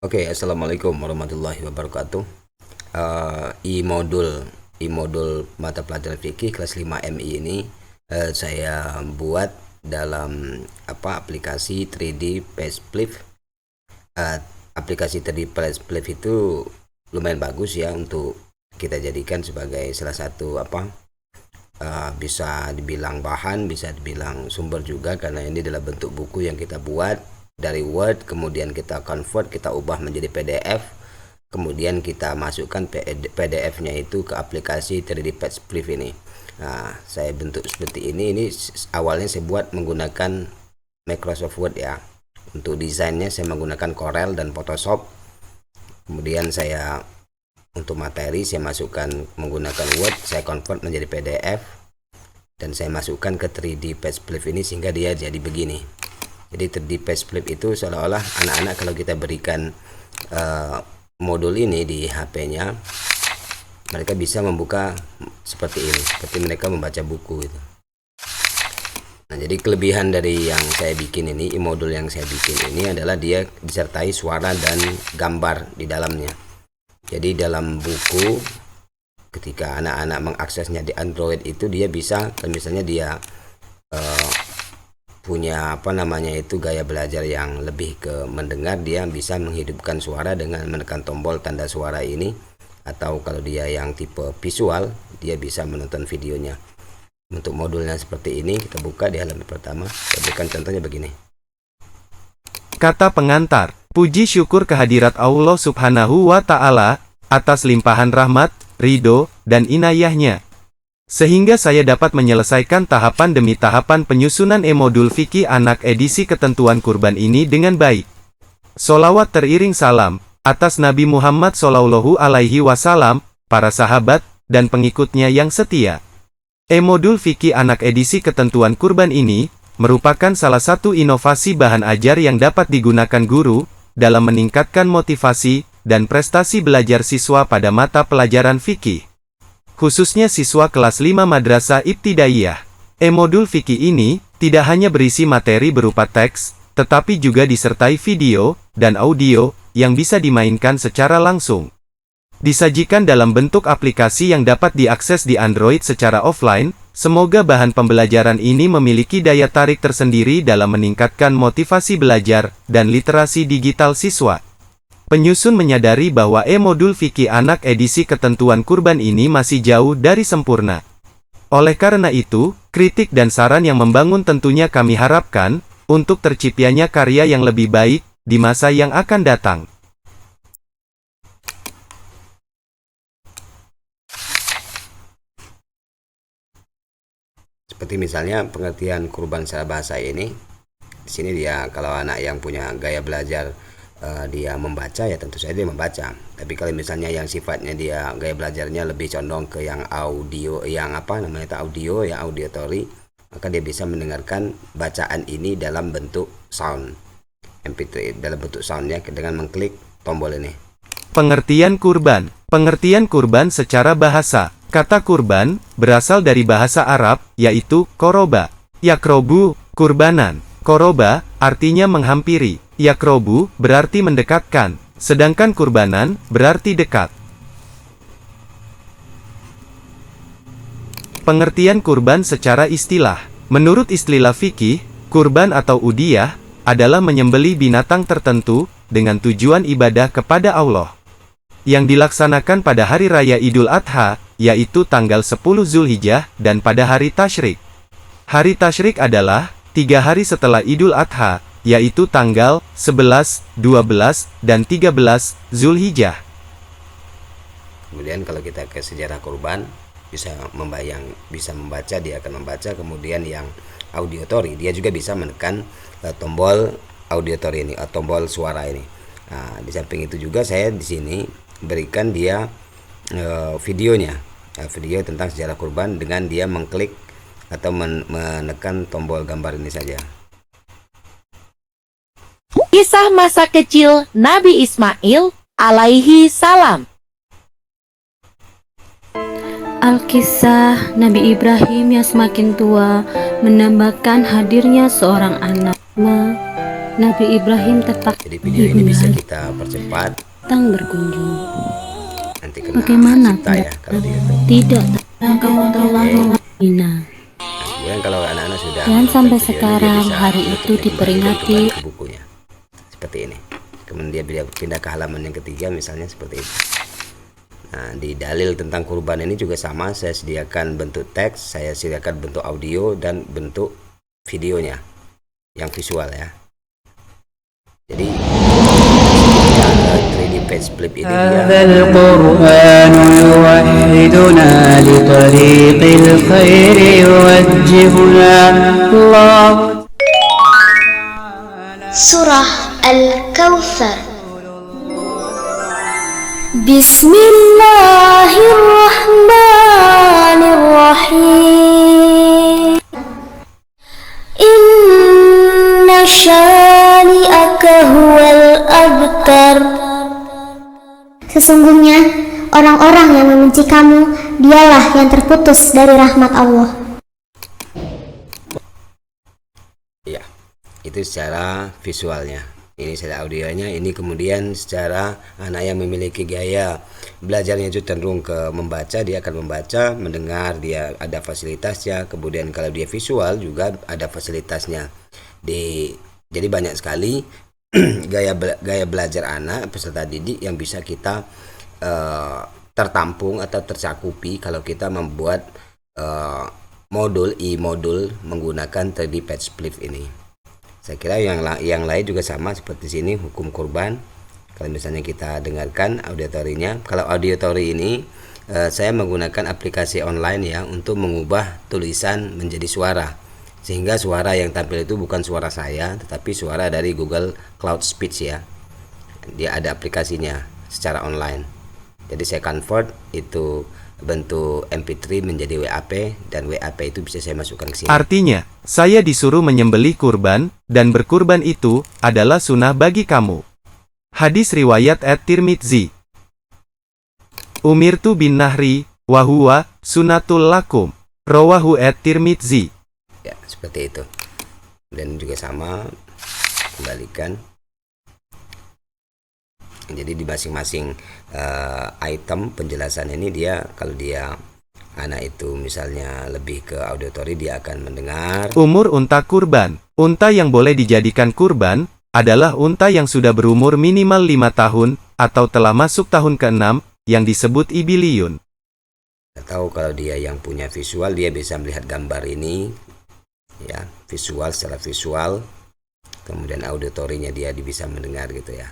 Oke, assalamualaikum warahmatullahi wabarakatuh. E-modul mata pelajaran fikih kelas 5 MI ini saya buat dalam aplikasi 3D Paysplit. Aplikasi 3D Paysplit itu lumayan bagus ya untuk kita jadikan sebagai salah satu bisa dibilang bahan, bisa dibilang sumber juga, karena ini adalah bentuk buku yang kita buat dari Word, kemudian kita convert, kita ubah menjadi PDF, kemudian kita masukkan PDF-nya itu ke aplikasi 3D Paysplit ini. Nah, saya bentuk seperti ini. Ini awalnya saya buat menggunakan Microsoft Word ya. Untuk desainnya saya menggunakan Corel dan Photoshop. Kemudian saya untuk materi saya masukkan menggunakan Word, saya convert menjadi PDF dan saya masukkan ke 3D Paysplit ini sehingga dia jadi begini. Jadi 3D Paysplit itu seolah-olah anak-anak kalau kita berikan modul ini di HP-nya, mereka bisa membuka seperti ini, seperti mereka membaca buku itu. Nah, jadi kelebihan dari yang saya bikin ini, modul yang saya bikin ini adalah dia disertai suara dan gambar di dalamnya. Jadi dalam buku, ketika anak-anak mengaksesnya di Android itu, dia bisa, misalnya dia punya gaya belajar yang lebih ke mendengar, dia bisa menghidupkan suara dengan menekan tombol tanda suara ini, atau kalau dia yang tipe visual, dia bisa menonton videonya. Untuk modulnya seperti ini, kita buka di halaman pertama. Saya berikan contohnya begini. Kata pengantar, puji syukur kehadirat Allah Subhanahu wa Ta'ala atas limpahan rahmat, ridho, dan inayahnya, sehingga saya dapat menyelesaikan tahapan demi tahapan penyusunan e-modul fikih anak edisi ketentuan kurban ini dengan baik. Solawat teriring salam atas Nabi Muhammad Shallallahu Alaihi Wasallam, para sahabat, dan pengikutnya yang setia. E-modul fikih anak edisi ketentuan kurban ini merupakan salah satu inovasi bahan ajar yang dapat digunakan guru dalam meningkatkan motivasi dan prestasi belajar siswa pada mata pelajaran fikih, khususnya siswa kelas 5 Madrasah Ibtidaiyah. E-modul fikih ini tidak hanya berisi materi berupa teks, tetapi juga disertai video dan audio yang bisa dimainkan secara langsung. Disajikan dalam bentuk aplikasi yang dapat diakses di Android secara offline. Semoga bahan pembelajaran ini memiliki daya tarik tersendiri dalam meningkatkan motivasi belajar dan literasi digital siswa. Penyusun menyadari bahwa e-modul fikih anak edisi ketentuan kurban ini masih jauh dari sempurna. Oleh karena itu, kritik dan saran yang membangun tentunya kami harapkan untuk terciptanya karya yang lebih baik di masa yang akan datang. Seperti misalnya pengertian kurban secara bahasa ini. Di sini dia, kalau anak yang punya gaya belajar dia membaca, ya tentu saja dia membaca. Tapi kalau misalnya yang sifatnya dia gaya belajarnya lebih condong ke yang audio, yang audio, yang auditory, maka dia bisa mendengarkan bacaan ini dalam bentuk sound MP3, dalam bentuk soundnya dengan mengklik tombol ini. Pengertian kurban. Pengertian kurban secara bahasa. Kata kurban berasal dari bahasa Arab, yaitu koroba. Yakrobu, kurbanan. Koroba artinya menghampiri. Yakrobu berarti mendekatkan. Sedangkan kurbanan berarti dekat. Pengertian kurban secara istilah. Menurut istilah fikih, kurban atau udiyah adalah menyembelih binatang tertentu dengan tujuan ibadah kepada Allah, yang dilaksanakan pada hari raya Idul Adha, yaitu tanggal 10 Zulhijjah, dan pada hari Tasyrik. Hari Tasyrik adalah 3 hari setelah Idul Adha, yaitu tanggal 11, 12, dan 13 Zulhijjah. Kemudian kalau kita ke sejarah kurban, bisa membaca, dia akan membaca. Kemudian yang auditory, dia juga bisa menekan tombol auditory ini, tombol suara ini. Nah, di samping itu juga saya di sini berikan dia videonya, video tentang sejarah kurban dengan dia mengklik atau menekan tombol gambar ini saja. Kisah masa kecil Nabi Ismail alaihi salam. Alkisah Nabi Ibrahim yang semakin tua menambahkan hadirnya seorang anak. Nabi Ibrahim terpaksa Jadi video ini bisa ibunda kita percepat. datang berkunjung. Nanti kena Bagaimana cipta ya kalau di YouTube. Tidak Ina. Kemudian kalau anak-anak sudah Dan menonton sampai video ini, dia sekarang bisa hari menutup itu kembali dan diperingati. kembali ke bukunya seperti ini. Kemudian dia pindah ke halaman yang ketiga misalnya seperti itu. Nah, di dalil tentang kurban ini juga sama, saya sediakan bentuk teks, saya sediakan bentuk audio dan bentuk videonya yang visual ya. Jadi 3D page flip ini dia هذا القرآن يوحدنا لطريق الخير يوجهنا الله. Surah Al-Kautsar. Bismillahirrahmanirrahim. Inna syani'aka huwal abtar. Sesungguhnya orang-orang yang membenci kamu, dialah yang terputus dari rahmat Allah. ya. Itu secara visualnya. Ini secara audionya. Ini kemudian secara anak yang memiliki gaya belajarnya itu cenderung ke membaca, dia akan membaca, mendengar, dia ada fasilitasnya. Kemudian kalau dia visual juga ada fasilitasnya. Jadi banyak sekali gaya belajar anak peserta didik yang bisa kita tertampung atau tercakupi kalau kita membuat modul menggunakan 3D page flip ini. Saya kira yang lain juga sama seperti sini, hukum kurban. Kalau misalnya kita dengarkan auditorinya, kalau auditori ini saya menggunakan aplikasi online ya untuk mengubah tulisan menjadi suara, sehingga suara yang tampil itu bukan suara saya tetapi suara dari Google Cloud Speech ya. Dia ada aplikasinya secara online. Jadi saya convert itu bentuk MP3 menjadi WAP, dan WAP itu bisa saya masukkan ke sini. Artinya, saya disuruh menyembelih kurban, dan berkurban itu adalah sunnah bagi kamu. Hadis riwayat At-Tirmidzi. Umirtu bin Nahri, wahuwa sunatul lakum. Rawahu At-Tirmidzi. Ya, seperti itu. Dan juga sama, kembalikan. Jadi di masing-masing item penjelasan ini dia, kalau dia anak itu misalnya lebih ke auditori, dia akan mendengar. Umur unta kurban. Unta yang boleh dijadikan kurban adalah unta yang sudah berumur minimal 5 tahun atau telah masuk tahun ke-6 yang disebut ibiliyun. Atau kalau dia yang punya visual, dia bisa melihat gambar ini ya, visual, secara visual. Kemudian auditorinya dia bisa mendengar gitu ya.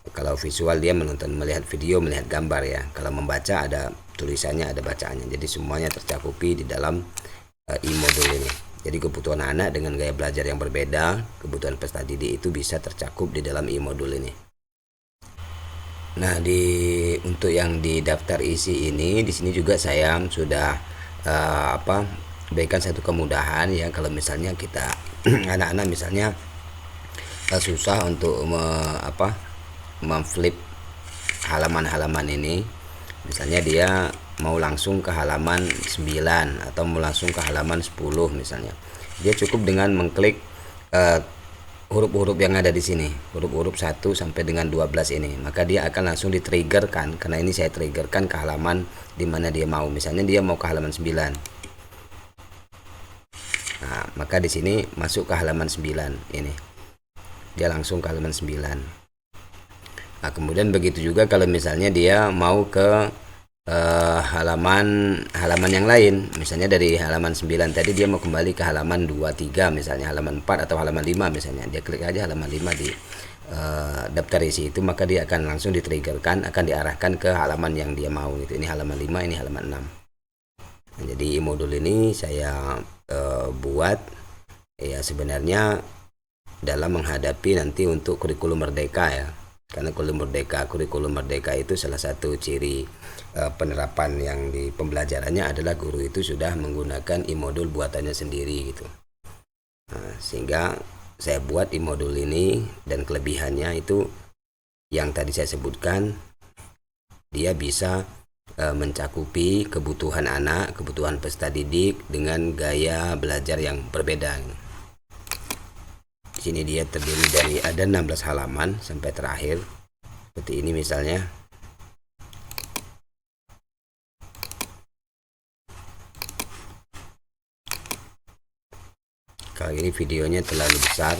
Kalau visual dia melihat video, melihat gambar ya. Kalau membaca ada tulisannya, ada bacaannya. Jadi semuanya tercakupi di dalam e-modul ini. Jadi kebutuhan anak dengan gaya belajar yang berbeda, kebutuhan peserta didik itu bisa tercakup di dalam e-modul ini. Nah, untuk yang di daftar isi ini, di sini juga saya sudah berikan satu kemudahan ya. Kalau misalnya kita anak-anak misalnya susah untuk memflip halaman-halaman ini, misalnya dia mau langsung ke halaman 9 atau mau langsung ke halaman 10 misalnya, dia cukup dengan mengklik huruf-huruf yang ada di sini, huruf-huruf 1 sampai dengan 12 ini, maka dia akan langsung di-triggerkan. Karena ini saya triggerkan ke halaman di mana dia mau. Misalnya dia mau ke halaman 9. Nah, maka di sini masuk ke halaman 9 ini. Dia langsung ke halaman 9. Nah, kemudian begitu juga kalau misalnya dia mau ke halaman yang lain, misalnya dari halaman 9 tadi dia mau kembali ke halaman 23 misalnya, halaman 4 atau halaman 5 misalnya, dia klik aja halaman 5 di daftar isi itu, maka dia akan langsung di-triggerkan, akan diarahkan ke halaman yang dia mau gitu. Ini halaman 5, ini halaman 6. Nah, jadi modul ini saya buat ya sebenarnya dalam menghadapi nanti untuk kurikulum merdeka ya. Karena kurikulum merdeka itu salah satu ciri penerapan yang di pembelajarannya adalah guru itu sudah menggunakan e-modul buatannya sendiri gitu. Nah, sehingga saya buat e-modul ini, dan kelebihannya itu yang tadi saya sebutkan, dia bisa mencakupi kebutuhan anak, kebutuhan peserta didik dengan gaya belajar yang berbeda. Di sini dia terdiri dari ada 16 halaman sampai terakhir. Seperti ini misalnya. Kalau ini videonya terlalu besar.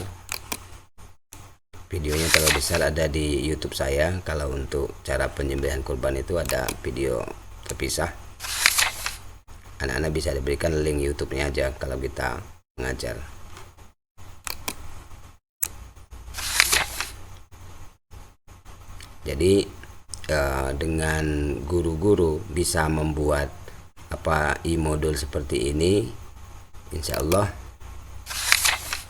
Videonya terlalu besar ada di YouTube saya. Kalau untuk cara penyembelihan kurban itu ada video terpisah. Anak-anak bisa diberikan link YouTube-nya aja kalau kita mengajar. Jadi dengan guru-guru bisa membuat e-modul seperti ini, insya Allah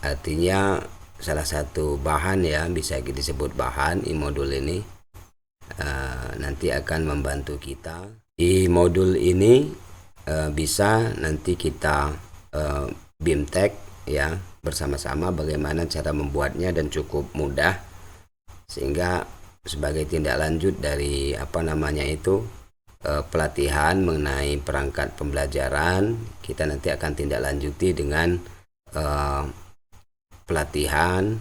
artinya salah satu bahan ya, bisa disebut bahan e-modul ini, nanti akan membantu kita. E-modul ini bisa nanti kita BIMTEK ya bersama-sama bagaimana cara membuatnya, dan cukup mudah, sehingga sebagai tindak lanjut dari pelatihan mengenai perangkat pembelajaran, kita nanti akan tindak lanjuti dengan pelatihan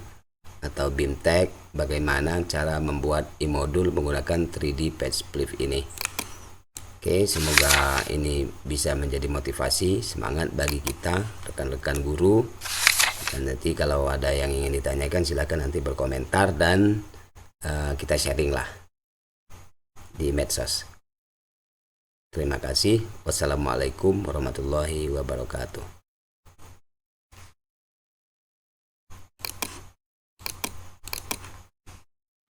atau BIMTEK bagaimana cara membuat e-modul menggunakan 3D page split ini. Oke, semoga ini bisa menjadi motivasi, semangat bagi kita rekan-rekan guru. Dan nanti kalau ada yang ingin ditanyakan silakan nanti berkomentar, dan kita sharing lah di medsos. Terima kasih. Wassalamualaikum warahmatullahi wabarakatuh.